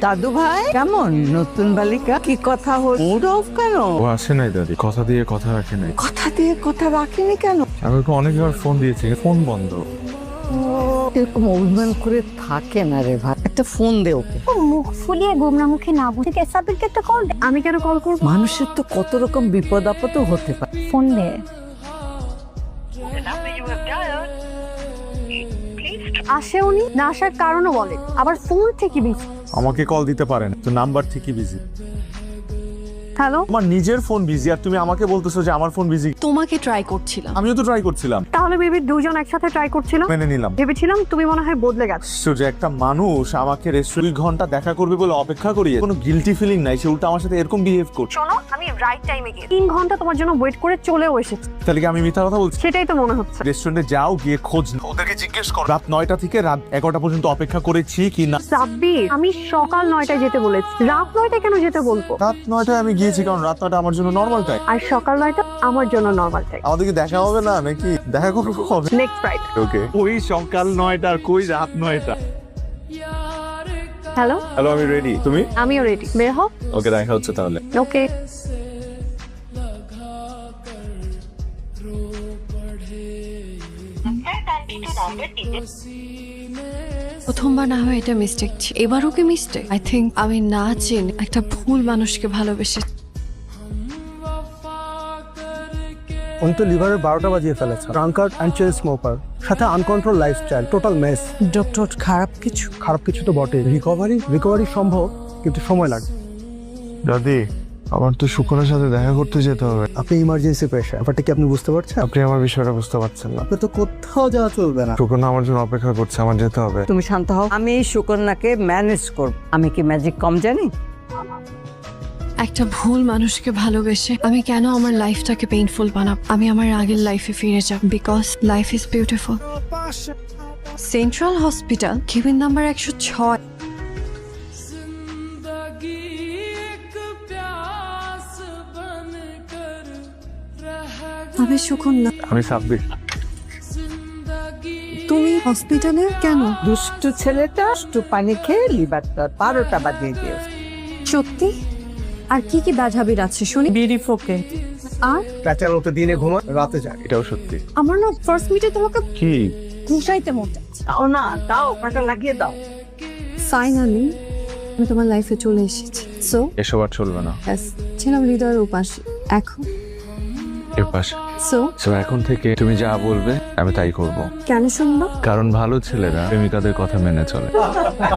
দাদু ভাই কেমন? নতুন বালিকা কি কথা হল? মুড অফ কেন? ও আসে নাই দাদি, কথা দিয়ে কথা রাখে নাই। কথা দিয়ে কথা রাখিনি কেন? আমি ওকে অনেকবার ফোন দিয়েছি, ফোন বন্ধ। এরকম অভিমান করে থাকে না রে ভাই, একটা ফোন দে ওকে। ও মুখ ফুলিয়ে গোমরা মুখে না বুঝে সাবিরকে একটা কল দে। আমি কেন কল করব? মানুষের তো কত রকম বিপদ আপদও হতে পারে। ফোন দে। আসে উনি, না আসার কারণও বলে, আবার ফোন থেকে বিজি। আমাকে কল দিতে পারেন তো, নাম্বার ঠিকই বিজি। হ্যালো, আমার নিজের ফোন বিজি আর তুমি আমাকে বলতেছো যে আমার ফোন বিজি। তোমাকে ট্রাই করছিলাম। আমিও তো ট্রাই করছিলাম। তাহলে বেবি দুজন একসাথে ট্রাই করছিলাম। মেনে নিলাম। ভেবেছিলাম তুমি মনে হয় বদলে গেছো। যে একটা মানুষ আমাকে রেস্টুরেন্ট 2 ঘন্টা দেখা করবে বলে অপেক্ষা করিয়ে কোনো গিলটি ফিলিং নাই, সে উল্টা আমার সাথে এরকম বিহেভ করছে। শোনো, আমি রাইট টাইমে গিয়ে 3 ঘন্টা তোমার জন্য ওয়েট করে চলেও এসেছি। তাহলে কি আমি মিথ্যা কথা বলছি? সেটাই তো মনে হচ্ছে। রেস্টুরেন্টে যাও, গিয়ে খোঁজ নাও, ওদেরকে জিজ্ঞেস করো রাত 9টা থেকে রাত 11টা পর্যন্ত অপেক্ষা করেছি কি না। সাব্বির, আমি সকাল 9টায় যেতে বলেছি, রাত 9টায় কেন যেতে বলবো? রাত 9টায় আমি গিয়েছি কারণ রাত 9টা আমার জন্য নর্মাল টাইম। আর সকাল 9টা আমার জন্য নরমাল টাইম। আমাদেরকে দেখা হবে না নাকি? দেখা করবো কবে? Next Friday. ওকে। ওই সকাল 9টা আর কই রাত 9টা। হ্যালো, হ্যালো, আমি রেডি, তুমি? আমিও রেডি, বের হও। ওকে, দেখা হচ্ছে তাহলে। ওকে। প্রথমবার না হয় এটা মিস্টেক ছিল, এবারও কি মিস্টেক? আই থিঙ্ক আমি না চিনি একটা ভুল মানুষকে ভালোবেসে। উনি তো লিভারের 12টা বাজিয়ে ফেলেছে। ড্রাঙ্কার্ড অ্যান্ড চেইন স্মোকার, সাথে uncontrol lifestyle, total mess. Doctor খারাপ কিছু তো বটে। রিকভারি সম্ভব, কিন্তু সময় লাগবে। দাদি, আমার তো শুকনের সাথে দেখা করতে যেতে হবে। আপনি ইমার্জেন্সি পেশেন্ট, ব্যাপারটা কি আপনি বুঝতে পারছেন? আপনি আমার বিষয়টা বুঝতে পারছেন না। আপনি তো কোথাও যাওয়া চলবে না। শুকনা আমার জন্য অপেক্ষা করছে, আমার যেতে হবে। তুমি শান্ত হও, আমি এই সুকন্যাকে ম্যানেজ করব। আমি কি ম্যাজিক কম জানি? একটা ভুল মানুষকে ভালোবেসে আমি কেন আমার লাইফটাকে পেইনফুল বানাব? আমি আমার আগের লাইফে ফিরে যাব, because life is beautiful. Central hospital, cabin number 106। আমি সুকন্যা। আমি সাব্বির। তুমি হসপিটালে কেন? দুষ্টু ছেলেটা দুষ্টু পানি খেয়ে লিভারটা 12টা বাজিয়ে দিয়েছে। সত্যি? আর কি কি বাজাবির আছে শুনি? বিড়ি ফোকে। আর প্যাচার মতো দিনে ঘুমায়, রাতে যায়। এটাও সত্যি। আমার না ফার্স্ট মিটে তোমাকে কি? ঘুষাইতে মন চাচ্ছে। দাও না, দাও, ওটা লাগিয়ে দাও। ফাইনালি আমি তোমার লাইফে চলে এসেছি। সো এসব আর চলবে না। ছিলাম হৃদয়ের উপাসে, এখন এর পাশে। সো এখন থেকে তুমি যা বলবে আমি তাই করব। কেন শুনবো? কারণ ভালো ছেলেরা প্রেমিকাদের কথা মেনে চলে।